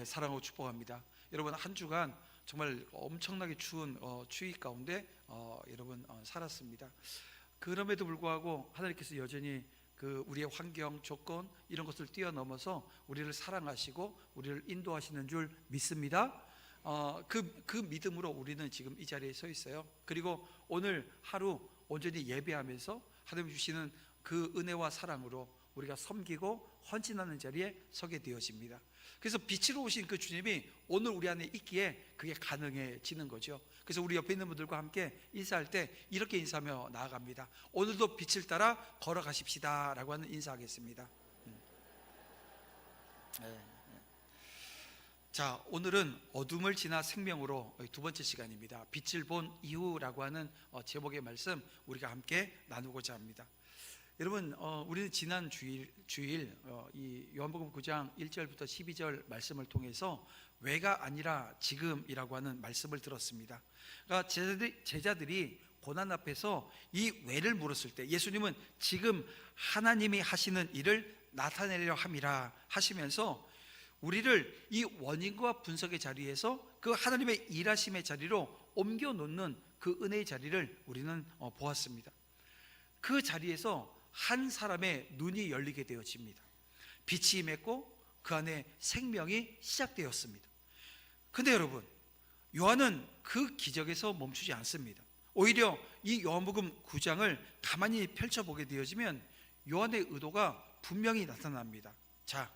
사랑하고 축복합니다. 여러분, 한 주간 정말 엄청나게 추운 추위 가운데 여러분 살았습니다. 그럼에도 불구하고 하나님께서 여전히 우리의 환경, 조건 이런 것을 뛰어넘어서 우리를 사랑하시고 우리를 인도하시는 줄 믿습니다. 그 믿음으로 우리는 지금 이 자리에 서 있어요. 그리고 오늘 하루 온전히 예배하면서 하나님 주시는 그 은혜와 사랑으로 우리가 섬기고 헌신하는 자리에 서게 되어집니다. 그래서 빛으로 오신 그 주님이 오늘 우리 안에 있기에 그게 가능해지는 거죠. 그래서 우리 옆에 있는 분들과 함께 인사할 때 이렇게 인사하며 나아갑니다. 오늘도 빛을 따라 걸어가십시다 라고 하는 인사하겠습니다. 자, 오늘은 어둠을 지나 생명으로 두 번째 시간입니다. 빛을 본 이후라고 하는 제목의 말씀 우리가 함께 나누고자 합니다. 여러분, 우리는 지난 주일 이 요한복음 9장 1절부터 12절 말씀을 통해서 왜가 아니라 지금이라고 하는 말씀을 들었습니다. 그러니까 제자들이 고난 앞에서 이 왜를 물었을 때 예수님은 지금 하나님이 하시는 일을 나타내려 함이라 하시면서 우리를 이 원인과 분석의 자리에서 그 하나님의 일하심의 자리로 옮겨 놓는 그 은혜의 자리를 우리는 보았습니다. 그 자리에서 한 사람의 눈이 열리게 되어집니다. 빛이 임했고 그 안에 생명이 시작되었습니다. 근데 여러분, 요한은 그 기적에서 멈추지 않습니다. 오히려 이 요한복음 9장을 가만히 펼쳐보게 되어지면 요한의 의도가 분명히 나타납니다. 자,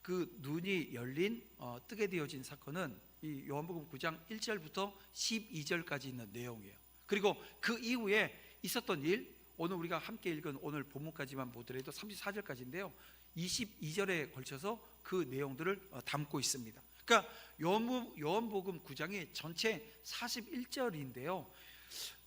그 눈이 열린 뜨게 되어진 사건은 이 요한복음 9장 1절부터 12절까지 있는 내용이에요. 그리고 그 이후에 있었던 일, 오늘 우리가 함께 읽은 오늘 본문까지만 보더라도 34절까지인데요 22절에 걸쳐서 그 내용들을 담고 있습니다. 그러니까 요한복음 9장이 전체 41절인데요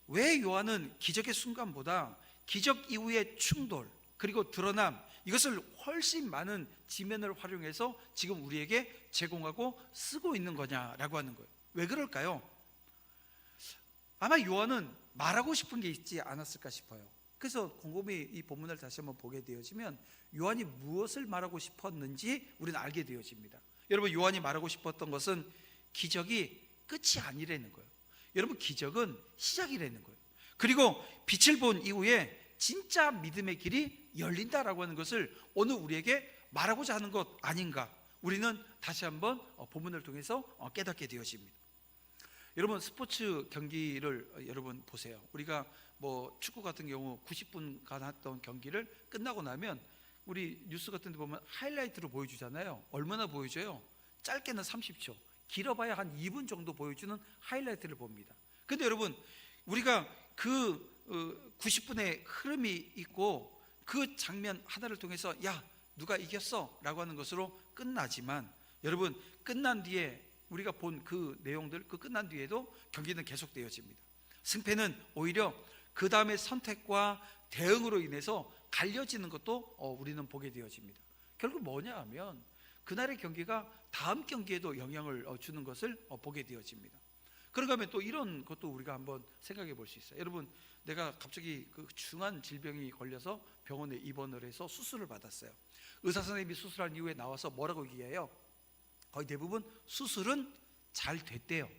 왜 요한은 기적의 순간보다 기적 이후의 충돌 그리고 드러남, 이것을 훨씬 많은 지면을 활용해서 지금 우리에게 제공하고 쓰고 있는 거냐라고 하는 거예요. 왜 그럴까요? 아마 요한은 말하고 싶은 게 있지 않았을까 싶어요. 그래서 곰곰이 이 본문을 다시 한번 보게 되어지면 요한이 무엇을 말하고 싶었는지 우리는 알게 되어집니다. 여러분, 요한이 말하고 싶었던 것은 기적이 끝이 아니라는 거예요. 여러분, 기적은 시작이라는 거예요. 그리고 빛을 본 이후에 진짜 믿음의 길이 열린다라고 하는 것을 오늘 우리에게 말하고자 하는 것 아닌가, 우리는 다시 한번 본문을 통해서 깨닫게 되어집니다. 여러분, 스포츠 경기를 여러분 보세요. 우리가 뭐 축구 같은 경우 90분간 했던 경기를 끝나고 나면 우리 뉴스 같은 데 보면 하이라이트로 보여주잖아요. 얼마나 보여줘요? 짧게는 30초, 길어봐야 한 2분 정도 보여주는 하이라이트를 봅니다. 근데 여러분, 우리가 그 90분의 흐름이 있고 그 장면 하나를 통해서 야, 누가 이겼어 라고 하는 것으로 끝나지만, 여러분, 끝난 뒤에 우리가 본 그 내용들, 그 끝난 뒤에도 경기는 계속되어집니다. 승패는 오히려 그 다음에 선택과 대응으로 인해서 갈려지는 것도 우리는 보게 되어집니다. 결국 뭐냐 하면 그날의 경기가 다음 경기에도 영향을 주는 것을 보게 되어집니다. 그런가 하면 또 이런 것도 우리가 한번 생각해 볼 수 있어요. 여러분, 내가 갑자기 그 중한 질병이 걸려서 병원에 입원을 해서 수술을 받았어요. 의사 선생님이 수술한 이후에 나와서 뭐라고 얘기해요? 거의 대부분 수술은 잘 됐대요.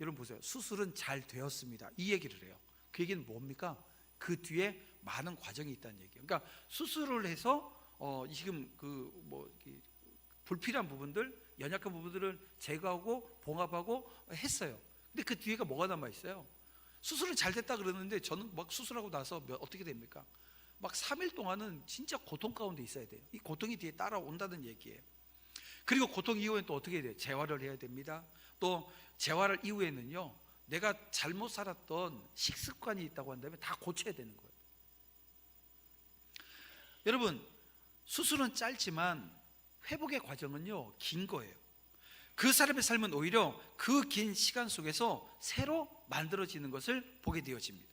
여러분 보세요, 수술은 잘 되었습니다, 이 얘기를 해요. 그 얘기는 뭡니까? 그 뒤에 많은 과정이 있다는 얘기예요. 그러니까 수술을 해서 지금 불필요한 부분들, 연약한 부분들을 제거하고 봉합하고 했어요. 근데 그 뒤에가 뭐가 남아 있어요? 수술은 잘 됐다 그러는데 저는 막 수술하고 나서 어떻게 됩니까? 막 3일 동안은 진짜 고통 가운데 있어야 돼요. 이 고통이 뒤에 따라온다는 얘기예요. 그리고 고통 이후에는 또 어떻게 해야 돼요? 재활을 해야 됩니다. 또 재활 이후에는요, 내가 잘못 살았던 식습관이 있다고 한다면 다 고쳐야 되는 거예요. 여러분, 수술은 짧지만 회복의 과정은요, 긴 거예요. 그 사람의 삶은 오히려 그 긴 시간 속에서 새로 만들어지는 것을 보게 되어집니다.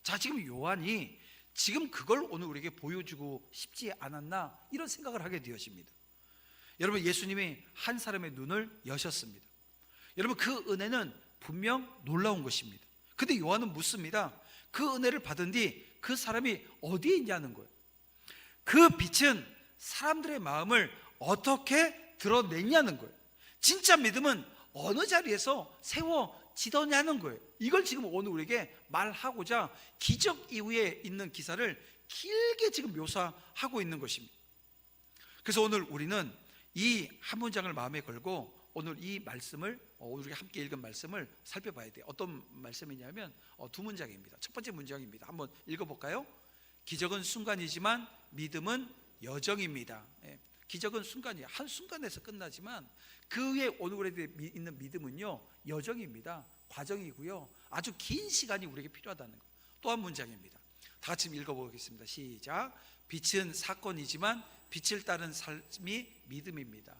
자, 지금 요한이 지금 그걸 오늘 우리에게 보여주고 싶지 않았나, 이런 생각을 하게 되어집니다. 여러분, 예수님이 한 사람의 눈을 여셨습니다. 여러분, 그 은혜는 분명 놀라운 것입니다. 근데 요한은 묻습니다. 그 은혜를 받은 뒤 그 사람이 어디에 있냐는 거예요. 그 빛은 사람들의 마음을 어떻게 드러내냐는 거예요. 진짜 믿음은 어느 자리에서 세워지더냐는 거예요. 이걸 지금 오늘 우리에게 말하고자 기적 이후에 있는 기사를 길게 지금 묘사하고 있는 것입니다. 그래서 오늘 우리는 이 한 문장을 마음에 걸고 오늘 이 말씀을 오늘 우리가 함께 읽은 말씀을 살펴봐야 돼요. 어떤 말씀이냐면 두 문장입니다. 첫 번째 문장입니다. 한번 읽어볼까요? 기적은 순간이지만 믿음은 여정입니다. 기적은 순간이에요. 한순간에서 끝나지만 그 위에 오늘 우리에게 있는 믿음은요, 여정입니다. 과정이고요, 아주 긴 시간이 우리에게 필요하다는 것. 또 한 문장입니다. 다 같이 읽어보겠습니다. 시작. 빛은 사건이지만 빛을 따른 삶이 믿음입니다.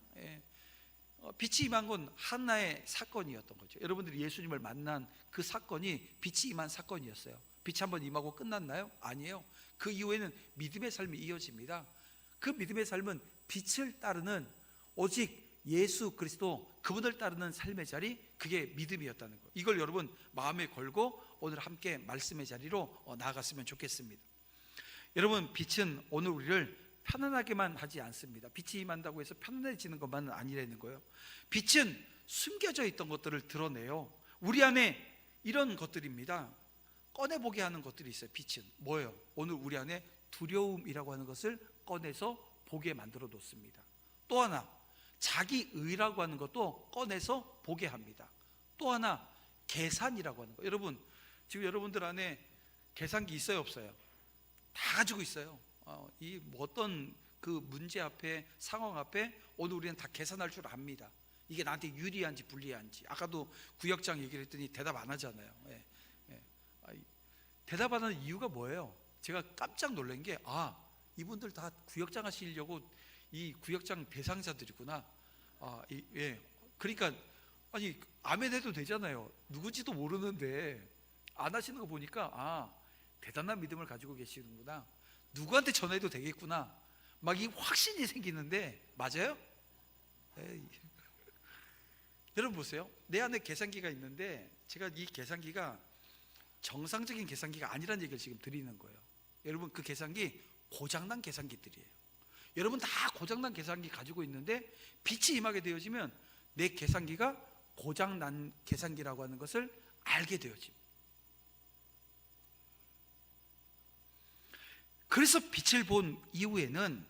빛이 임한 건 하나의 사건이었던 거죠. 여러분들이 예수님을 만난 그 사건이 빛이 임한 사건이었어요. 빛이 한번 임하고 끝났나요? 아니에요. 그 이후에는 믿음의 삶이 이어집니다. 그 믿음의 삶은 빛을 따르는, 오직 예수 그리스도 그분을 따르는 삶의 자리, 그게 믿음이었다는 거. 이걸 여러분 마음에 걸고 오늘 함께 말씀의 자리로 나아갔으면 좋겠습니다. 여러분, 빛은 오늘 우리를 편안하게만 하지 않습니다. 빛이 임한다고 해서 편안해지는 것만은 아니라는 거예요. 빛은 숨겨져 있던 것들을 드러내요. 우리 안에 이런 것들입니다. 꺼내보게 하는 것들이 있어요. 빛은 뭐예요? 오늘 우리 안에 두려움이라고 하는 것을 꺼내서 보게 만들어 놓습니다. 또 하나, 자기의라고 하는 것도 꺼내서 보게 합니다. 또 하나, 계산이라고 하는 거. 여러분, 지금 여러분들 안에 계산기 있어요, 없어요? 다 가지고 있어요. 이 어떤 그 문제 앞에, 상황 앞에 오늘 우리는 다 계산할 줄 압니다. 이게 나한테 유리한지 불리한지. 아까도 구역장 얘기를 했더니 대답 안 하잖아요. 대답 안 하는 이유가 뭐예요? 제가 깜짝 놀란 게, 이분들 다 구역장 하시려고 이 구역장 대상자들이구나. 그러니까 아니, 아멘 해도 되잖아요. 누구지도 모르는데 안 하시는 거 보니까 대단한 믿음을 가지고 계시는구나, 누구한테 전해도 되겠구나, 막 이 확신이 생기는데, 맞아요? 여러분 보세요. 내 안에 계산기가 있는데 제가 이 계산기가 정상적인 계산기가 아니라는 얘기를 지금 드리는 거예요. 여러분, 그 계산기 고장난 계산기들이에요. 여러분 다 고장난 계산기 가지고 있는데 빛이 임하게 되어지면 내 계산기가 고장난 계산기라고 하는 것을 알게 되어집니다. 그래서 빛을 본 이후에는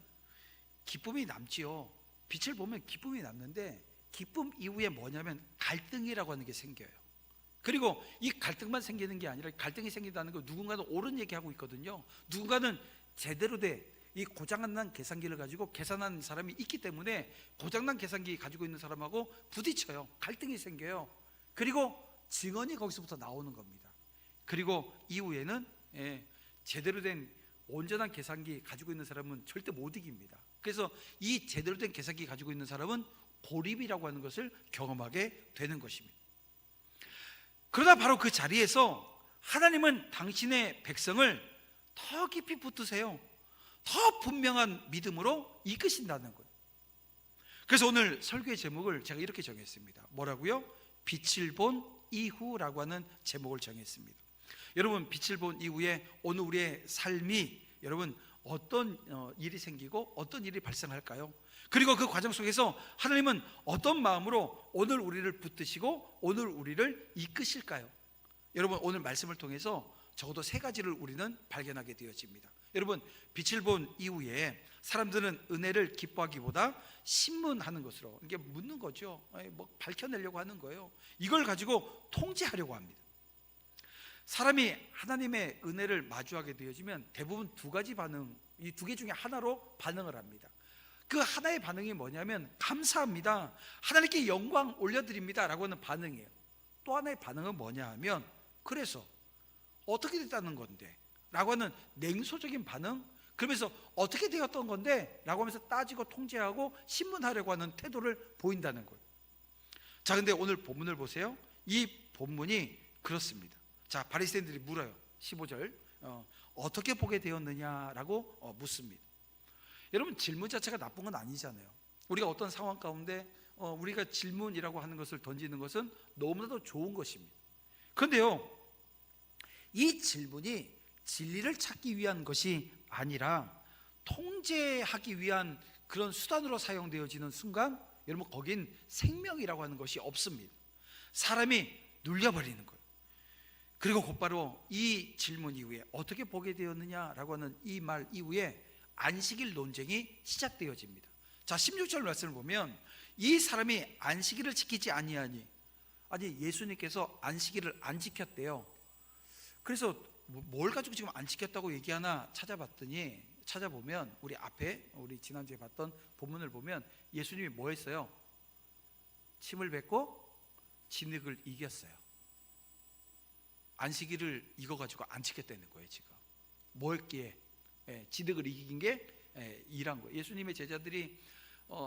기쁨이 남지요. 빛을 보면 기쁨이 남는데, 기쁨 이후에 뭐냐면 갈등이라고 하는 게 생겨요. 그리고 이 갈등만 생기는 게 아니라, 갈등이 생긴다는 거 누군가는 옳은 얘기하고 있거든요. 누군가는 제대로 된 이 고장난 계산기를 가지고 계산한 사람이 있기 때문에 고장난 계산기 가지고 있는 사람하고 부딪혀요. 갈등이 생겨요. 그리고 증언이 거기서부터 나오는 겁니다. 그리고 이후에는 제대로 된 온전한 계산기 가지고 있는 사람은 절대 못 이깁니다. 그래서 이 제대로 된 계산기 가지고 있는 사람은 고립이라고 하는 것을 경험하게 되는 것입니다. 그러다 바로 그 자리에서 하나님은 당신의 백성을 더 깊이 붙드세요. 더 분명한 믿음으로 이끄신다는 거예요. 그래서 오늘 설교의 제목을 제가 이렇게 정했습니다. 뭐라고요? 빛을 본 이후라고 하는 제목을 정했습니다. 여러분, 빛을 본 이후에 오늘 우리의 삶이, 여러분, 어떤 일이 생기고 어떤 일이 발생할까요? 그리고 그 과정 속에서 하나님은 어떤 마음으로 오늘 우리를 붙드시고 오늘 우리를 이끄실까요? 여러분, 오늘 말씀을 통해서 적어도 세 가지를 우리는 발견하게 되어집니다. 여러분, 빛을 본 이후에 사람들은 은혜를 기뻐하기보다 신문하는 것으로, 이게 묻는 거죠. 밝혀내려고 하는 거예요. 이걸 가지고 통제하려고 합니다. 사람이 하나님의 은혜를 마주하게 되어지면 대부분 두 가지 반응, 이 두 개 중에 하나로 반응을 합니다. 그 하나의 반응이 뭐냐면 감사합니다, 하나님께 영광 올려드립니다 라고 하는 반응이에요. 또 하나의 반응은 뭐냐 하면, 그래서 어떻게 됐다는 건데 라고 하는 냉소적인 반응, 그러면서 어떻게 되었던 건데 라고 하면서 따지고 통제하고 신문하려고 하는 태도를 보인다는 거예요. 자, 근데 오늘 본문을 보세요. 이 본문이 그렇습니다. 자, 바리새인들이 물어요. 15절 어떻게 보게 되었느냐라고 묻습니다. 여러분, 질문 자체가 나쁜 건 아니잖아요. 우리가 어떤 상황 가운데 우리가 질문이라고 하는 것을 던지는 것은 너무나도 좋은 것입니다. 그런데요, 이 질문이 진리를 찾기 위한 것이 아니라 통제하기 위한 그런 수단으로 사용되어지는 순간, 여러분 거긴 생명이라고 하는 것이 없습니다. 사람이 눌려버리는 거예요. 그리고 곧바로 이 질문 이후에 어떻게 보게 되었느냐라고 하는 이 말 이후에 안식일 논쟁이 시작되어집니다. 자, 16절 말씀을 보면 이 사람이 안식일을 지키지 아니하니, 아니 예수님께서 안식일을 안 지켰대요. 그래서 뭘 가지고 지금 안 지켰다고 얘기하나 찾아보면 우리 앞에 우리 지난주에 봤던 본문을 보면 예수님이 뭐 했어요? 침을 뱉고 진흙을 이겼어요. 안식일을 이거 가지고 안 지켰다는 거예요. 지금 뭐 했기에? 진흙을 이긴 게 일한 거예요. 예수님의 제자들이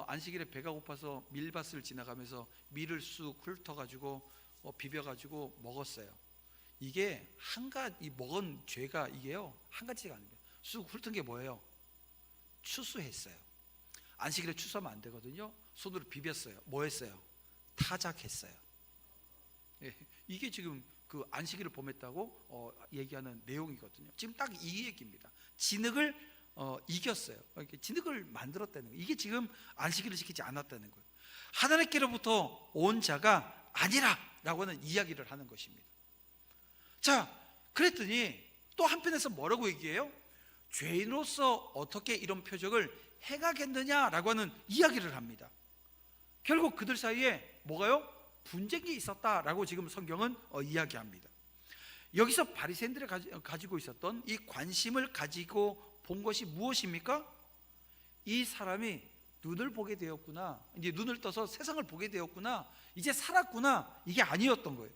안식일에 배가 고파서 밀밭을 지나가면서 밀을 쑥 훑어가지고 비벼가지고 먹었어요. 이게 이 먹은 죄가 이게요 한 가지가 아닙니다. 쑥 훑은 게 뭐예요? 추수했어요. 안식일에 추수하면 안 되거든요. 손으로 비볐어요. 뭐 했어요? 타작했어요. 이게 지금 그 안식일을 범했다고 얘기하는 내용이거든요. 지금 딱 이 얘기입니다. 진흙을 이겼어요. 진흙을 만들었다는 거예요. 이게 지금 안식일을 지키지 않았다는 거예요. 하나님께로부터 온 자가 아니라 라고 하는 이야기를 하는 것입니다. 자, 그랬더니 또 한편에서 뭐라고 얘기해요? 죄인으로서 어떻게 이런 표적을 행하겠느냐라고 하는 이야기를 합니다. 결국 그들 사이에 뭐가요? 분쟁이 있었다라고 지금 성경은 이야기합니다. 여기서 바리새인들이 가지고 있었던 이 관심을 가지고 본 것이 무엇입니까? 이 사람이 눈을 보게 되었구나, 이제 눈을 떠서 세상을 보게 되었구나, 이제 살았구나, 이게 아니었던 거예요.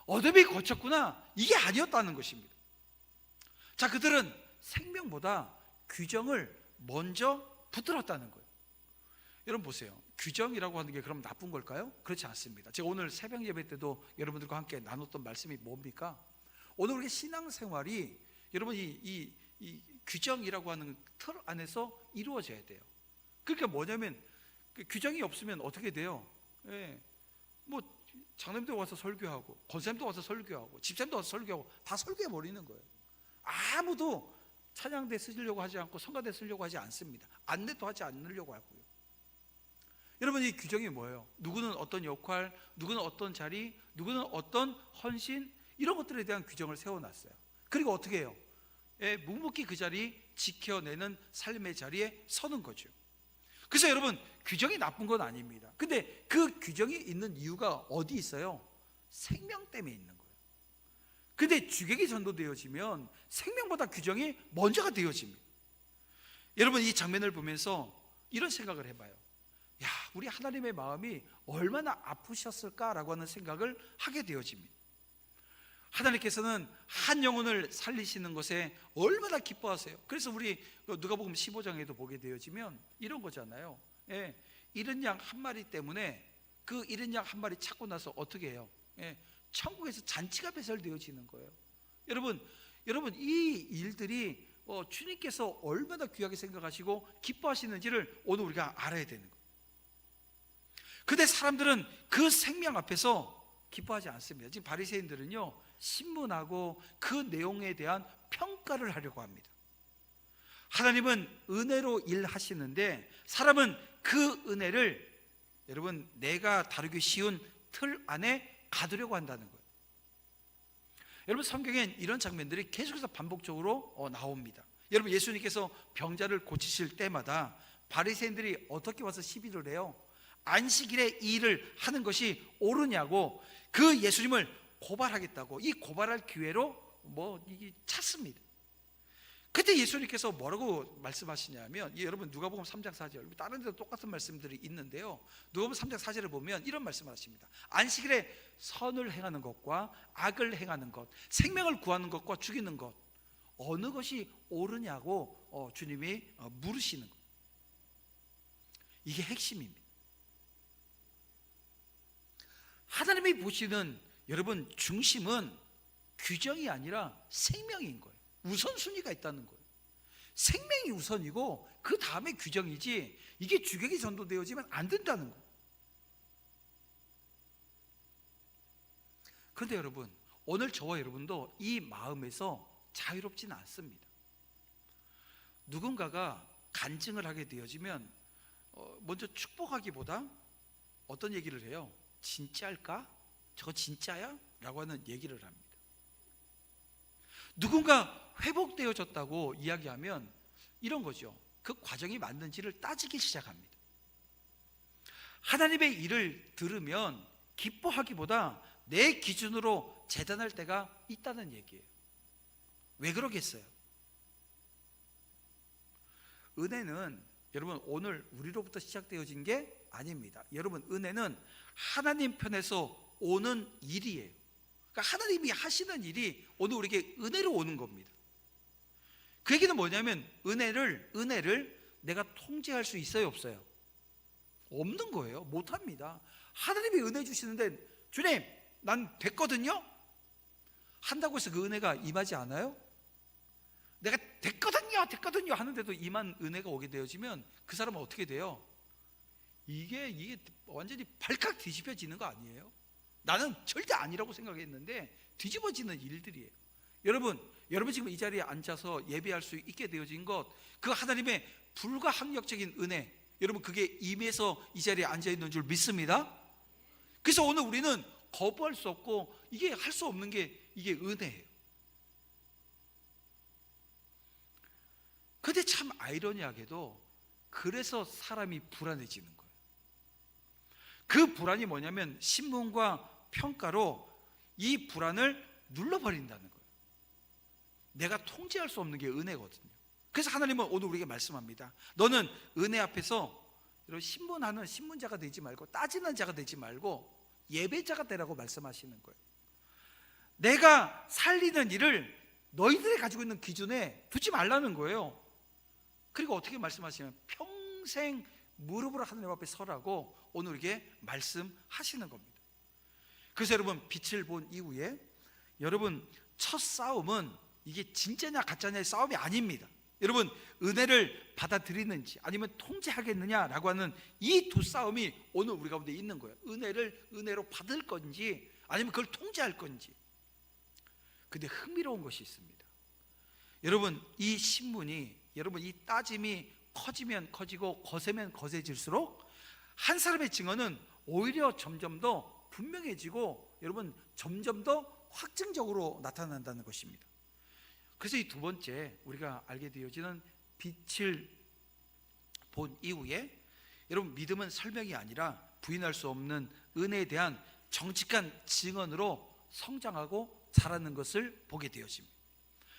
어둠이 거쳤구나, 이게 아니었다는 것입니다. 자, 그들은 생명보다 규정을 먼저 붙들었다는 거예요. 여러분 보세요. 규정이라고 하는 게 그럼 나쁜 걸까요? 그렇지 않습니다. 제가 오늘 새벽 예배 때도 여러분들과 함께 나눴던 말씀이 뭡니까? 오늘 우리 신앙생활이 여러분 이 규정이라고 하는 틀 안에서 이루어져야 돼요. 그러니까 뭐냐면 그 규정이 없으면 어떻게 돼요? 뭐 장로님도 와서 설교하고 권사님도 와서 설교하고 집사님도 와서 설교하고 다 설교해 버리는 거예요. 아무도 찬양대 쓰려고 하지 않고 성가대 쓰려고 하지 않습니다. 안내도 하지 않으려고 하고요. 여러분 이 규정이 뭐예요? 누구는 어떤 역할, 누구는 어떤 자리, 누구는 어떤 헌신, 이런 것들에 대한 규정을 세워놨어요. 그리고 어떻게 해요? 묵묵히 그 자리 지켜내는 삶의 자리에 서는 거죠. 그래서 여러분 규정이 나쁜 건 아닙니다. 근데 그 규정이 있는 이유가 어디 있어요? 생명 때문에 있는 거예요. 근데 주객이 전도되어지면 생명보다 규정이 먼저가 되어집니다. 여러분 이 장면을 보면서 이런 생각을 해봐요. 야, 우리 하나님의 마음이 얼마나 아프셨을까라고 하는 생각을 하게 되어집니다. 하나님께서는 한 영혼을 살리시는 것에 얼마나 기뻐하세요. 그래서 우리 누가복음 15장에도 보게 되어지면 이런 거잖아요. 잃은 양 한 마리 때문에 그 잃은 양 한 마리 찾고 나서 어떻게 해요? 천국에서 잔치가 배설되어지는 거예요. 여러분 이 일들이 주님께서 얼마나 귀하게 생각하시고 기뻐하시는지를 오늘 우리가 알아야 되는 거예요. 근데 사람들은 그 생명 앞에서 기뻐하지 않습니다. 지금 바리새인들은요 신문하고 그 내용에 대한 평가를 하려고 합니다. 하나님은 은혜로 일하시는데 사람은 그 은혜를 여러분 내가 다루기 쉬운 틀 안에 가두려고 한다는 거예요. 여러분 성경엔 이런 장면들이 계속해서 반복적으로 나옵니다. 여러분 예수님께서 병자를 고치실 때마다 바리새인들이 어떻게 와서 시비를 해요? 안식일에 이 일을 하는 것이 옳으냐고 그 예수님을 고발하겠다고 이 고발할 기회로 이게 찾습니다. 그때 예수님께서 뭐라고 말씀하시냐면 여러분 누가복음 3장 4절 다른 데도 똑같은 말씀들이 있는데요. 누가복음 3장 4절을 보면 이런 말씀을 하십니다. 안식일에 선을 행하는 것과 악을 행하는 것, 생명을 구하는 것과 죽이는 것 어느 것이 옳으냐고 주님이 물으시는 것. 이게 핵심입니다. 하나님이 보시는 여러분 중심은 규정이 아니라 생명인 거예요. 우선순위가 있다는 거예요. 생명이 우선이고 그 다음에 규정이지 이게 주객이 전도되어지면 안 된다는 거예요. 그런데 여러분 오늘 저와 여러분도 이 마음에서 자유롭지는 않습니다. 누군가가 간증을 하게 되어지면 먼저 축복하기보다 어떤 얘기를 해요? 진짜일까? 저거 진짜야? 라고 하는 얘기를 합니다. 누군가 회복되어졌다고 이야기하면 이런 거죠. 그 과정이 맞는지를 따지기 시작합니다. 하나님의 일을 들으면 기뻐하기보다 내 기준으로 재단할 때가 있다는 얘기예요. 왜 그러겠어요? 은혜는 여러분 오늘 우리로부터 시작되어진 게 아닙니다. 여러분 은혜는 하나님 편에서 오는 일이에요. 그러니까 하나님이 하시는 일이 오늘 우리에게 은혜로 오는 겁니다. 그 얘기는 뭐냐면 은혜를 내가 통제할 수 있어요, 없어요? 없는 거예요. 못합니다. 하나님이 은혜 주시는데 주님 난 됐거든요? 한다고 해서 그 은혜가 임하지 않아요? 내가 됐거든요 하는데도 임한 은혜가 오게 되어지면 그 사람은 어떻게 돼요? 이게 완전히 발칵 뒤집혀지는 거 아니에요? 나는 절대 아니라고 생각했는데 뒤집어지는 일들이에요. 여러분 지금 이 자리에 앉아서 예배할 수 있게 되어진 것, 그 하나님의 불가항력적인 은혜, 여러분 그게 임해서 이 자리에 앉아 있는 줄 믿습니다. 그래서 오늘 우리는 거부할 수 없고 이게 할 수 없는 게 이게 은혜예요. 근데 참 아이러니하게도 그래서 사람이 불안해지는 거예요. 그 불안이 뭐냐면 신문과 평가로 이 불안을 눌러버린다는 거예요. 내가 통제할 수 없는 게 은혜거든요. 그래서 하나님은 오늘 우리에게 말씀합니다. 너는 은혜 앞에서 이런 신문하는 신문자가 되지 말고 따지는 자가 되지 말고 예배자가 되라고 말씀하시는 거예요. 내가 살리는 일을 너희들이 가지고 있는 기준에 두지 말라는 거예요. 그리고 어떻게 말씀하시냐면 평생 무릎으로 하나님 앞에 서라고 오늘 우리에게 말씀하시는 겁니다. 그래서 여러분 빛을 본 이후에 여러분 첫 싸움은 이게 진짜냐 가짜냐의 싸움이 아닙니다. 여러분 은혜를 받아들이는지 아니면 통제하겠느냐라고 하는 이 두 싸움이 오늘 우리 가운데 있는 거예요. 은혜를 은혜로 받을 건지 아니면 그걸 통제할 건지. 근데 흥미로운 것이 있습니다. 여러분 이 신문이, 여러분 이 따짐이 커지면 커지고 거세면 거세질수록 한 사람의 증언은 오히려 점점 더 분명해지고 여러분 점점 더 확증적으로 나타난다는 것입니다. 그래서 이 두 번째 우리가 알게 되어지는 빛을 본 이후에 여러분 믿음은 설명이 아니라 부인할 수 없는 은혜에 대한 정직한 증언으로 성장하고 자라는 것을 보게 되어집니다.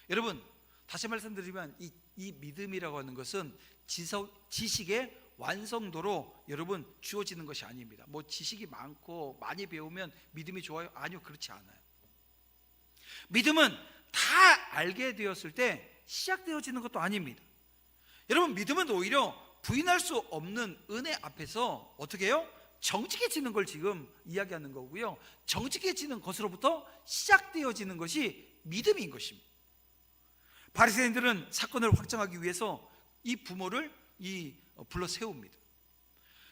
여러분 다시 말씀드리면 이 믿음이라고 하는 것은 지식의 완성도로 여러분 주어지는 것이 아닙니다. 뭐 지식이 많고 많이 배우면 믿음이 좋아요? 아니요, 그렇지 않아요. 믿음은 다 알게 되었을 때 시작되어지는 것도 아닙니다. 여러분 믿음은 오히려 부인할 수 없는 은혜 앞에서 어떻게 해요? 정직해지는 걸 지금 이야기하는 거고요. 정직해지는 것으로부터 시작되어지는 것이 믿음인 것입니다. 바리새인들은 사건을 확정하기 위해서 이 부모를 불러 세웁니다.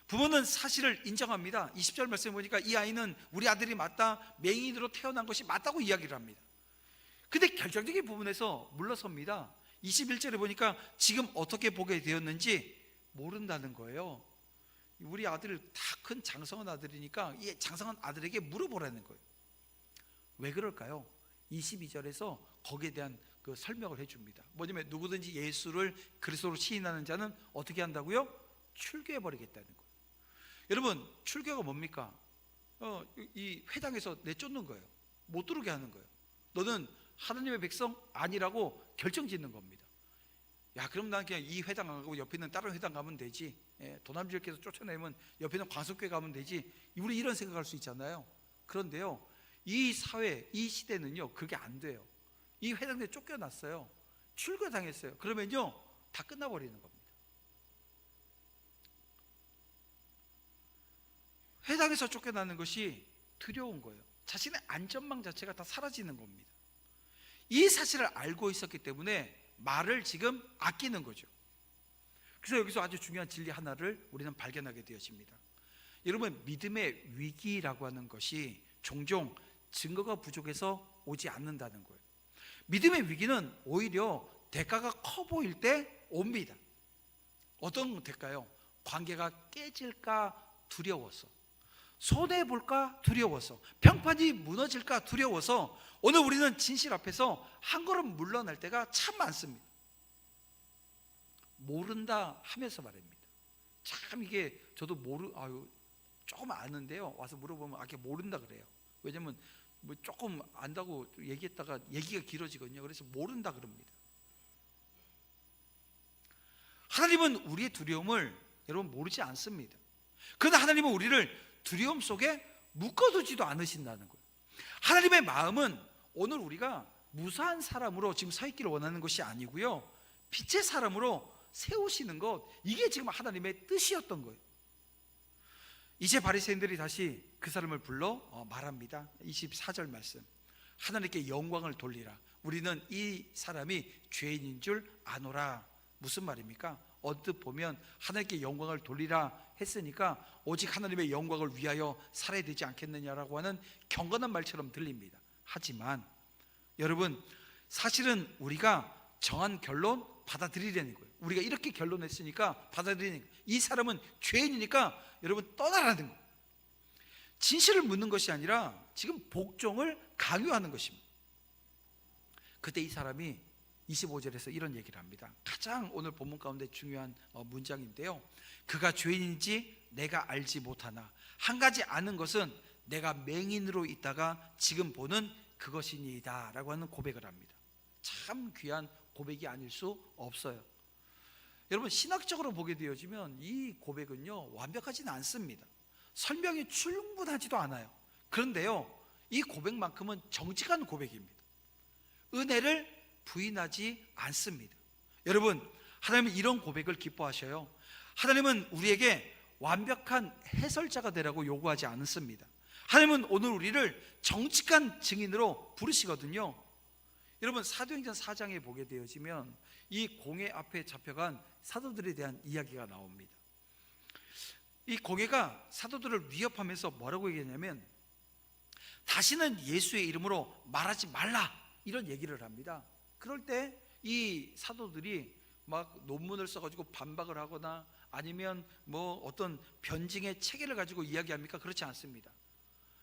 부모는 사실을 인정합니다. 20절 말씀에 보니까 이 아이는 우리 아들이 맞다, 맹인으로 태어난 것이 맞다고 이야기를 합니다. 근데 결정적인 부분에서 물러섭니다. 21절에 보니까 지금 어떻게 보게 되었는지 모른다는 거예요. 우리 아들 다 큰 장성한 아들이니까 이 장성한 아들에게 물어보라는 거예요. 왜 그럴까요? 22절에서 거기에 대한 그 설명을 해줍니다. 뭐냐면 누구든지 예수를 그리스도로 시인하는 자는 어떻게 한다고요? 출교해버리겠다는 거예요. 여러분 출교가 뭡니까? 이 회당에서 내쫓는 거예요. 못 들어오게 하는 거예요. 너는 하나님의 백성 아니라고 결정짓는 겁니다. 야 그럼 난 그냥 이 회당 안 가고 옆에 있는 다른 회당 가면 되지, 도남지역에서 쫓아내면 옆에 있는 광석교회 가면 되지, 우리 이런 생각할 수 있잖아요. 그런데요 이 사회 이 시대는요 그게 안 돼요. 이 회당에 쫓겨났어요. 출교당했어요. 그러면요 다 끝나버리는 겁니다. 회당에서 쫓겨나는 것이 두려운 거예요. 자신의 안전망 자체가 다 사라지는 겁니다. 이 사실을 알고 있었기 때문에 말을 지금 아끼는 거죠. 그래서 여기서 아주 중요한 진리 하나를 우리는 발견하게 되어집니다. 여러분 보이스의 위기라고 하는 것이 종종 증거가 부족해서 오지 않는다는 거예요. 믿음의 위기는 오히려 대가가 커 보일 때 옵니다. 어떤 대가요? 관계가 깨질까 두려워서, 손해볼까 두려워서, 평판이 무너질까 두려워서 오늘 우리는 진실 앞에서 한 걸음 물러날 때가 참 많습니다. 모른다 하면서 말입니다. 참 이게 저도 조금 아는데요, 와서 물어보면 이게 모른다 그래요. 왜냐면 뭐 조금 안다고 얘기했다가 얘기가 길어지거든요. 그래서 모른다 그럽니다. 하나님은 우리의 두려움을 여러분 모르지 않습니다. 그러나 하나님은 우리를 두려움 속에 묶어두지도 않으신다는 거예요. 하나님의 마음은 오늘 우리가 무사한 사람으로 지금 서 있기를 원하는 것이 아니고요, 빛의 사람으로 세우시는 것, 이게 지금 하나님의 뜻이었던 거예요. 이제 바리새인들이 다시 그 사람을 불러 말합니다. 24절 말씀, 하나님께 영광을 돌리라. 우리는 이 사람이 죄인인 줄 아노라. 무슨 말입니까? 언뜻 보면 하나님께 영광을 돌리라 했으니까 오직 하나님의 영광을 위하여 살아야 되지 않겠느냐라고 하는 경건한 말처럼 들립니다. 하지만 여러분, 사실은 우리가 정한 결론 받아들이려는 거예요. 우리가 이렇게 결론했으니까 받아들이는 거예요. 이 사람은 죄인이니까 여러분 떠나라는 거예요. 진실을 묻는 것이 아니라 지금 복종을 강요하는 것입니다. 그때 이 사람이 25절에서 이런 얘기를 합니다. 가장 오늘 본문 가운데 중요한 문장인데요, 그가 죄인인지 내가 알지 못하나 한 가지 아는 것은 내가 맹인으로 있다가 지금 보는 그것이니이다 라고 하는 고백을 합니다. 참 귀한 고백이 아닐 수 없어요. 여러분, 신학적으로 보게 되어지면 이 고백은요 완벽하지는 않습니다. 설명이 충분하지도 않아요. 그런데요, 이 고백만큼은 정직한 고백입니다. 은혜를 부인하지 않습니다. 여러분, 하나님은 이런 고백을 기뻐하셔요. 하나님은 우리에게 완벽한 해설자가 되라고 요구하지 않습니다. 하나님은 오늘 우리를 정직한 증인으로 부르시거든요. 여러분, 사도행전 4장에 보게 되어지면 이 공회 앞에 잡혀간 사도들에 대한 이야기가 나옵니다. 이 공회가 사도들을 위협하면서 뭐라고 얘기했냐면, 다시는 예수의 이름으로 말하지 말라, 이런 얘기를 합니다. 그럴 때 이 사도들이 막 논문을 써가지고 반박을 하거나 아니면 뭐 어떤 변증의 체계를 가지고 이야기합니까? 그렇지 않습니다.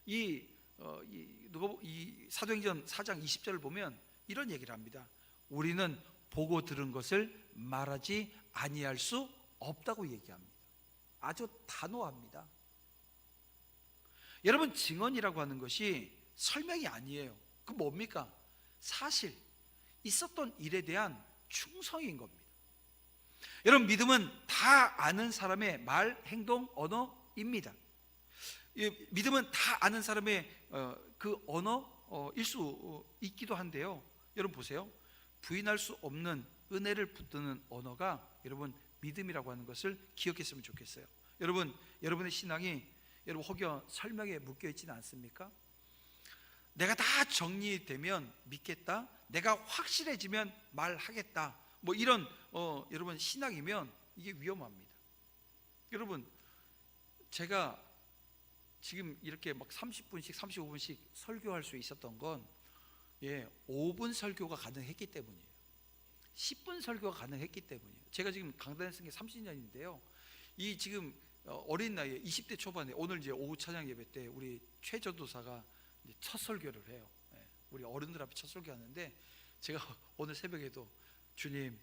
이 사도행전 4장 20절을 보면 이런 얘기를 합니다. 우리는 보고 들은 것을 말하지 아니할 수 없다고 얘기합니다. 아주 단호합니다. 여러분, 증언이라고 하는 것이 설명이 아니에요. 그 뭡니까? 사실 있었던 일에 대한 충성인 겁니다. 여러분, 믿음은 다 아는 사람의 말, 행동, 언어입니다. 믿음은 다 아는 사람의 그 언어일 수 있기도 한데요, 여러분 보세요. 부인할 수 없는 은혜를 붙드는 언어가 여러분 믿음이라고 하는 것을 기억했으면 좋겠어요. 여러분의 신앙이 여러분 혹여 설명에 묶여 있지는 않습니까? 내가 다 정리되면 믿겠다, 내가 확실해지면 말하겠다, 뭐 이런 여러분 신앙이면 이게 위험합니다. 여러분, 제가 지금 이렇게 막 30분씩 35분씩 설교할 수 있었던 건 5분 설교가 가능했기 때문이에요. 10분 설교가 가능했기 때문이에요. 제가 지금 강단에 쓴 게 30년인데요 이 지금 어린 나이에 20대 초반에 오늘 이제 오후 찬양 예배 때 우리 최 전도사가 첫 설교를 해요. 우리 어른들 앞에 첫 설교하는데 제가 오늘 새벽에도 주님,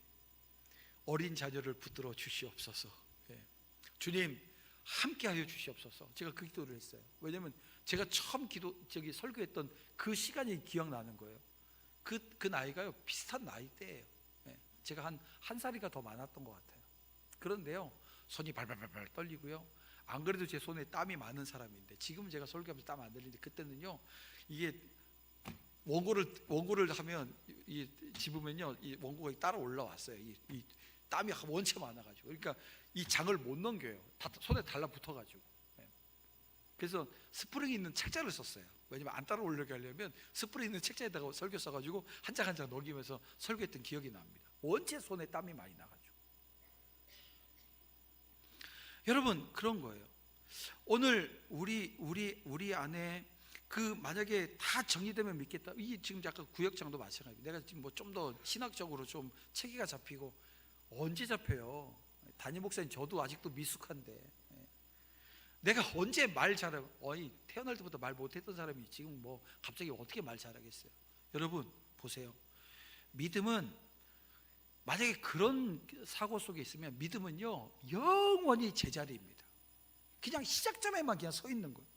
어린 자녀를 붙들어 주시옵소서, 주님 함께하여 주시옵소서, 제가 그 기도를 했어요. 왜냐하면 제가 처음 설교했던 그 시간이 기억나는 거예요. 그 나이가요 비슷한 나이대예요. 제가 한 살이가 더 많았던 것 같아요. 그런데요, 손이 발발발발 떨리고요. 안 그래도 제 손에 땀이 많은 사람인데, 지금은 제가 설교하면서 땀 안 들리는데 그때는요, 이게 원고를 하면 집으면요, 이 원고가 따라 올라왔어요. 이 땀이 원체 많아가지고, 그러니까 이 장을 못 넘겨요. 손에 달라붙어가지고. 그래서 스프링 있는 책자를 썼어요. 왜냐면 안 따라 올려게 하려면 스프링 있는 책자에다가 설교 써가지고 한 장 한 장 넘기면서 설교했던 기억이 납니다. 원체 손에 땀이 많이 나가지고. 여러분, 그런 거예요. 오늘 우리 안에 만약에 다 정리되면 믿겠다. 이게 지금 약간 구역장도 마찬가지예요. 내가 지금 뭐 좀 더 신학적으로 좀 체계가 잡히고, 언제 잡혀요? 담임 목사님, 저도 아직도 미숙한데 내가 언제 말 잘하고, 태어날 때부터 말 못했던 사람이 지금 뭐 갑자기 어떻게 말 잘하겠어요? 여러분 보세요. 믿음은, 만약에 그런 사고 속에 있으면 믿음은요 영원히 제자리입니다. 그냥 시작점에만 그냥 서 있는 거예요.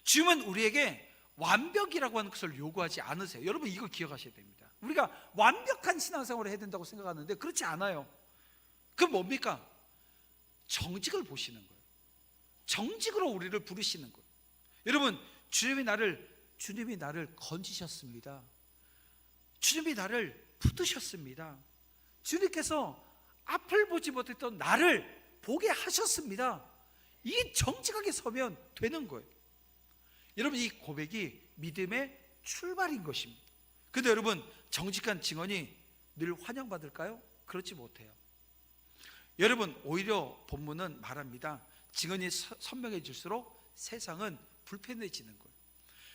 주님은 우리에게 완벽이라고 하는 것을 요구하지 않으세요. 여러분 이거 기억하셔야 됩니다. 우리가 완벽한 신앙생활을 해야 된다고 생각하는데 그렇지 않아요. 그럼 뭡니까? 정직을 보시는 거예요. 정직으로 우리를 부르시는 거예요. 여러분, 주님이 나를 건지셨습니다. 주님이 나를 붙드셨습니다. 주님께서 앞을 보지 못했던 나를 보게 하셨습니다. 이게 정직하게 서면 되는 거예요. 여러분, 이 고백이 믿음의 출발인 것입니다. 그런데 여러분, 정직한 증언이 늘 환영받을까요? 그렇지 못해요. 여러분, 오히려 본문은 말합니다. 증언이 선명해질수록 세상은 불편해지는 거예요.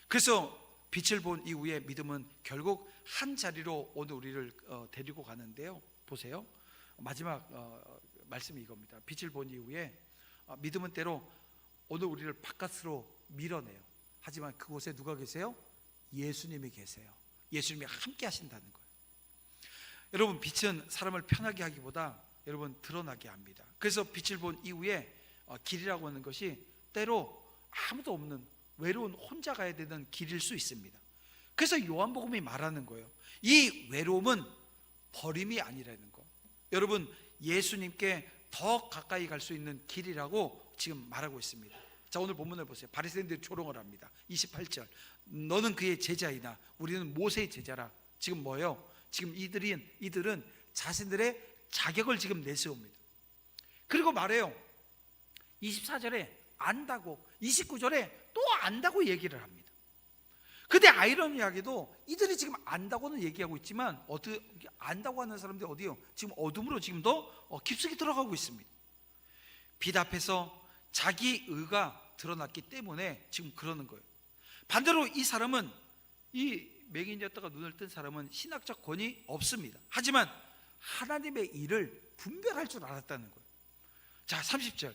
그래서 빛을 본 이후에 믿음은 결국 한 자리로 오늘 우리를 데리고 가는데요. 보세요. 마지막 말씀이 이겁니다. 빛을 본 이후에 믿음은 때로 오늘 우리를 바깥으로 밀어내요. 하지만 그곳에 누가 계세요? 예수님이 계세요. 예수님이 함께 하신다는 거예요. 여러분, 빛은 사람을 편하게 하기보다 여러분 드러나게 합니다. 그래서 빛을 본 이후에 길이라고 하는 것이 때로 아무도 없는 외로운 혼자 가야 되는 길일 수 있습니다. 그래서 요한복음이 말하는 거예요. 이 외로움은 버림이 아니라는 거. 여러분, 예수님께 더 가까이 갈 수 있는 길이라고 지금 말하고 있습니다. 자, 오늘 본문을 보세요. 바리새인들이 조롱을 합니다. 28절, 너는 그의 제자이나 우리는 모세의 제자라. 지금 뭐예요? 지금 이들은 자신들의 자격을 지금 내세웁니다. 그리고 말해요. 24절에 안다고, 29절에 또 안다고 얘기를 합니다. 근데 아이러니하게도 이들이 지금 안다고는 얘기하고 있지만 안다고 하는 사람들이 어디요? 지금 어둠으로 지금 더 깊숙이 들어가고 있습니다. 빛 앞에서 자기 의가 드러났기 때문에 지금 그러는 거예요. 반대로 이 사람은, 이 맹인이었다가 눈을 뜬 사람은 신학적 권위 없습니다. 하지만 하나님의 일을 분별할 줄 알았다는 거예요. 자, 30절,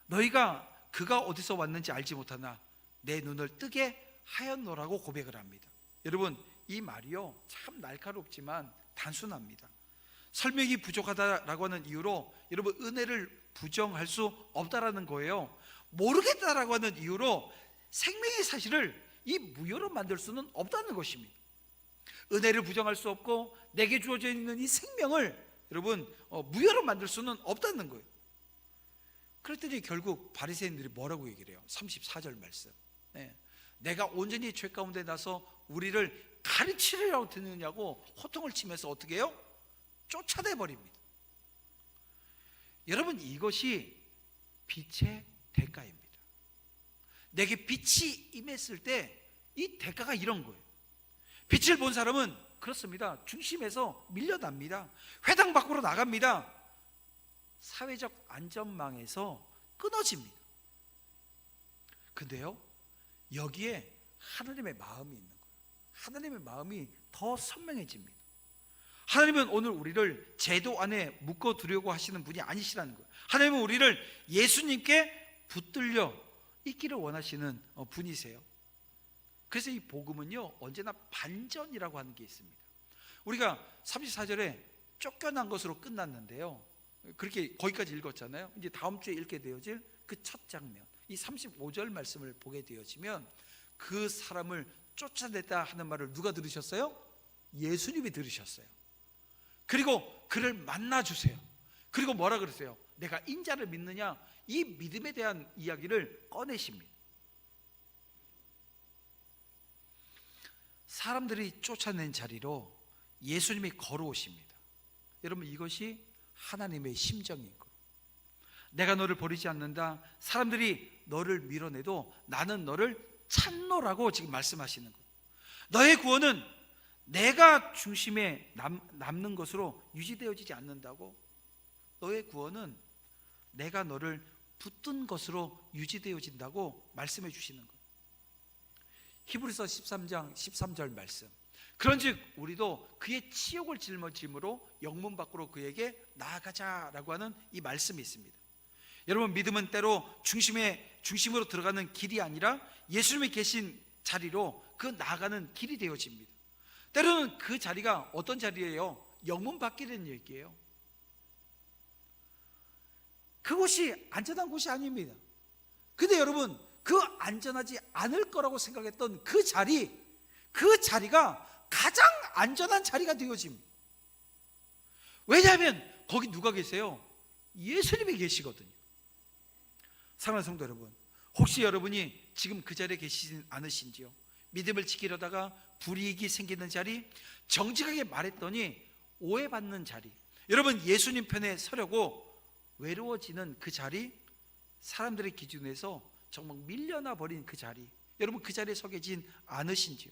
너희가 그가 어디서 왔는지 알지 못하나 내 눈을 뜨게 하였노라고 고백을 합니다. 여러분, 이 말이요 참 날카롭지만 단순합니다. 설명이 부족하다라고 하는 이유로 여러분 은혜를 부정할 수 없다라는 거예요. 모르겠다라고 하는 이유로 생명의 사실을 이 무효로 만들 수는 없다는 것입니다. 은혜를 부정할 수 없고 내게 주어져 있는 이 생명을 여러분 무효로 만들 수는 없다는 거예요. 그랬더니 결국 바리새인들이 뭐라고 얘기를 해요? 34절 말씀. 내가 온전히 죄 가운데 나서 우리를 가르치려고 드느냐고 호통을 치면서 어떻게 해요? 쫓아내 버립니다. 여러분, 이것이 빛의 대가입니다. 내게 빛이 임했을 때 이 대가가 이런 거예요. 빛을 본 사람은 그렇습니다. 중심에서 밀려납니다. 회당 밖으로 나갑니다. 사회적 안전망에서 끊어집니다. 근데요, 여기에 하나님의 마음이 있는 거예요. 하나님의 마음이 더 선명해집니다. 하나님은 오늘 우리를 제도 안에 묶어두려고 하시는 분이 아니시라는 거예요. 하나님은 우리를 예수님께 붙들려 있기를 원하시는 분이세요. 그래서 이 복음은요 언제나 반전이라고 하는 게 있습니다. 우리가 34절에 쫓겨난 것으로 끝났는데요, 그렇게 거기까지 읽었잖아요. 이제 다음 주에 읽게 되어질 그 첫 장면, 이 35절 말씀을 보게 되어지면 그 사람을 쫓아냈다 하는 말을 누가 들으셨어요? 예수님이 들으셨어요. 그리고 그를 만나주세요. 그리고 뭐라 그러세요? 내가 인자를 믿느냐? 이 믿음에 대한 이야기를 꺼내십니다. 사람들이 쫓아낸 자리로 예수님이 걸어오십니다. 여러분, 이것이 하나님의 심정인 거예요. 내가 너를 버리지 않는다. 사람들이 너를 밀어내도 나는 너를 찾노라고 지금 말씀하시는 거예요. 너의 구원은 내가 중심에 남는 것으로 유지되어지지 않는다고. 너의 구원은 내가 너를 붙든 것으로 유지되어진다고 말씀해 주시는 거예요. 히브리서 13장 13절 말씀. 그런즉 우리도 그의 치욕을 짊어짐으로 영문 밖으로 그에게 나아가자라고 하는 이 말씀이 있습니다. 여러분, 믿음은 때로 중심으로 들어가는 길이 아니라 예수님이 계신 자리로 그 나아가는 길이 되어집니다. 때로는 그 자리가 어떤 자리예요? 영문 밖이라는 얘기예요. 그곳이 안전한 곳이 아닙니다. 근데 여러분, 그 안전하지 않을 거라고 생각했던 그 자리가 가장 안전한 자리가 되어집니다. 왜냐하면 거기 누가 계세요? 예수님이 계시거든요. 사랑하는 성도 여러분, 혹시 여러분이 지금 그 자리에 계시진 않으신지요? 믿음을 지키려다가 불이익이 생기는 자리, 정직하게 말했더니 오해받는 자리, 여러분 예수님 편에 서려고 외로워지는 그 자리, 사람들의 기준에서 정말 밀려나 버린 그 자리, 여러분 그 자리에 서 계신 않으신지요?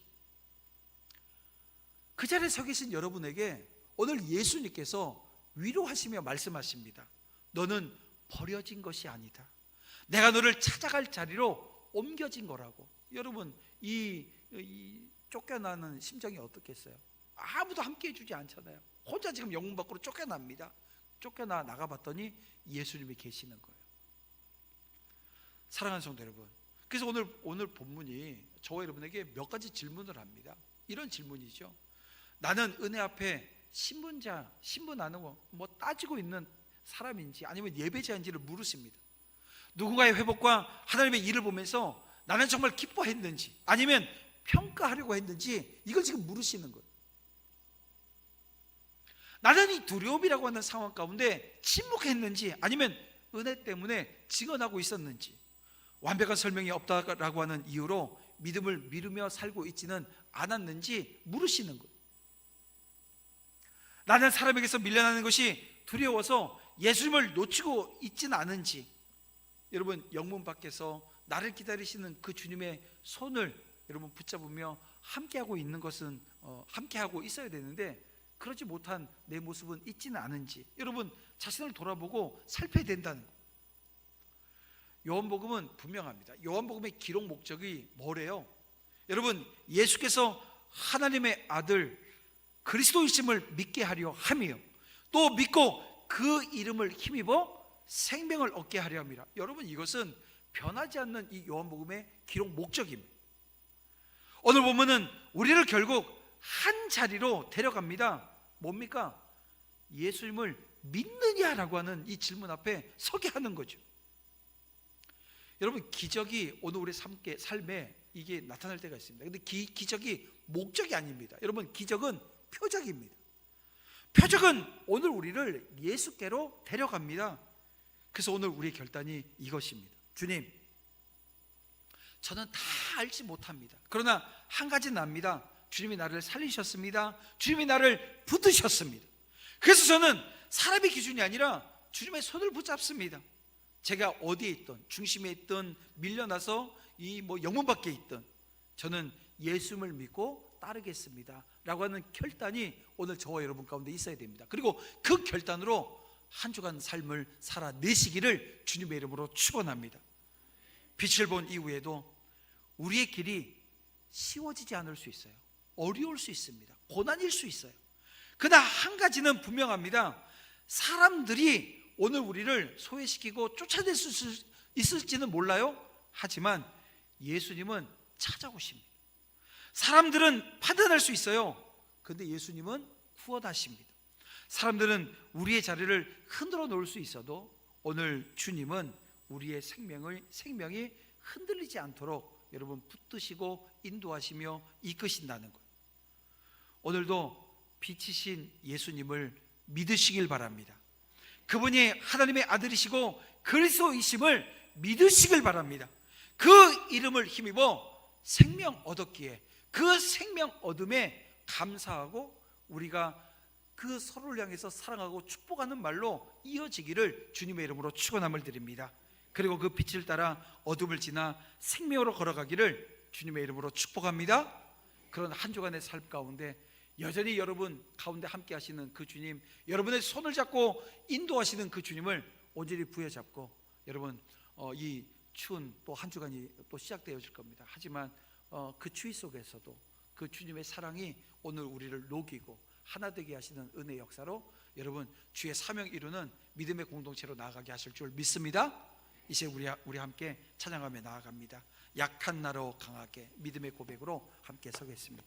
그 자리에 서 계신 여러분에게 오늘 예수님께서 위로하시며 말씀하십니다. 너는 버려진 것이 아니다. 내가 너를 찾아갈 자리로 옮겨진 거라고. 여러분 이 쫓겨나는 심정이 어떻겠어요? 아무도 함께 해주지 않잖아요. 혼자 지금 영문 밖으로 쫓겨납니다. 쫓겨나 나가봤더니 예수님이 계시는 거예요. 사랑하는 성도 여러분, 그래서 오늘 본문이 저와 여러분에게 몇 가지 질문을 합니다. 이런 질문이죠. 나는 은혜 앞에 신분하는 뭐 따지고 있는 사람인지 아니면 예배자인지를 물으십니다. 누군가의 회복과 하나님의 일을 보면서 나는 정말 기뻐했는지 아니면 평가하려고 했는지, 이걸 지금 물으시는 거예요. 나는 이 두려움이라고 하는 상황 가운데 침묵했는지 아니면 은혜 때문에 증언하고 있었는지, 완벽한 설명이 없다라고 하는 이유로 믿음을 미루며 살고 있지는 않았는지 물으시는 거예요. 나는 사람에게서 밀려나는 것이 두려워서 예수님을 놓치고 있지는 않은지, 여러분 영문 밖에서 나를 기다리시는 그 주님의 손을 여러분 붙잡으며 함께하고 있는 것은 함께하고 있어야 되는데 그러지 못한 내 모습은 있지는 않은지, 여러분 자신을 돌아보고 살펴야 된다는 거예요. 요한복음은 분명합니다. 요한복음의 기록 목적이 뭐래요? 여러분 예수께서 하나님의 아들 그리스도이심을 믿게 하려 함이요, 또 믿고 그 이름을 힘입어 생명을 얻게 하려 함이라. 여러분 이것은 변하지 않는 이 요한복음의 기록 목적입니다. 오늘 보면은 우리를 결국 한 자리로 데려갑니다. 뭡니까? 예수님을 믿느냐라고 하는 이 질문 앞에 서게 하는 거죠. 여러분 기적이 오늘 우리 삶에 이게 나타날 때가 있습니다. 근데 기적이 목적이 아닙니다. 여러분 기적은 표적입니다. 표적은 오늘 우리를 예수께로 데려갑니다. 그래서 오늘 우리의 결단이 이것입니다. 주님, 저는 다 알지 못합니다. 그러나 한 가지는 압니다. 주님이 나를 살리셨습니다. 주님이 나를 붙드셨습니다. 그래서 저는 사람의 기준이 아니라 주님의 손을 붙잡습니다. 제가 어디에 있든, 중심에 있든, 밀려나서 이 영문 밖에 있든 저는 예수님을 믿고 따르겠습니다 라고 하는 결단이 오늘 저와 여러분 가운데 있어야 됩니다. 그리고 그 결단으로 한 주간 삶을 살아내시기를 주님의 이름으로 축원합니다. 빛을 본 이후에도 우리의 길이 쉬워지지 않을 수 있어요. 어려울 수 있습니다. 고난일 수 있어요. 그러나 한 가지는 분명합니다. 사람들이 오늘 우리를 소외시키고 쫓아낼 수 있을지는 몰라요. 하지만 예수님은 찾아오십니다. 사람들은 판단할 수 있어요. 그런데 예수님은 구원하십니다. 사람들은 우리의 자리를 흔들어 놓을 수 있어도 오늘 주님은 우리의 생명이 흔들리지 않도록 여러분 붙드시고 인도하시며 이끄신다는 거예요. 오늘도 빛이신 예수님을 믿으시길 바랍니다. 그분이 하나님의 아들이시고 그리스도이심을 믿으시길 바랍니다. 그 이름을 힘입어 생명 얻었기에 그 생명 얻음에 감사하고 우리가 그 서로를 향해서 사랑하고 축복하는 말로 이어지기를 주님의 이름으로 축원함을 드립니다. 그리고 그 빛을 따라 어둠을 지나 생명으로 걸어가기를 주님의 이름으로 축복합니다. 그런 한 주간의 삶 가운데 여전히 여러분 가운데 함께 하시는 그 주님, 여러분의 손을 잡고 인도하시는 그 주님을 온전히 부여잡고 여러분 이 추운 또 한 주간이 또 시작되어질 겁니다. 하지만 그 추위 속에서도 그 그 주님의 사랑이 오늘 우리를 녹이고 하나 되게 하시는 은혜의 역사로 여러분 주의 사명 이루는 믿음의 공동체로 나아가게 하실 줄 믿습니다. 이제 우리 함께 찬양하며 나아갑니다. 약한 나로 강하게 믿음의 고백으로 함께 서겠습니다.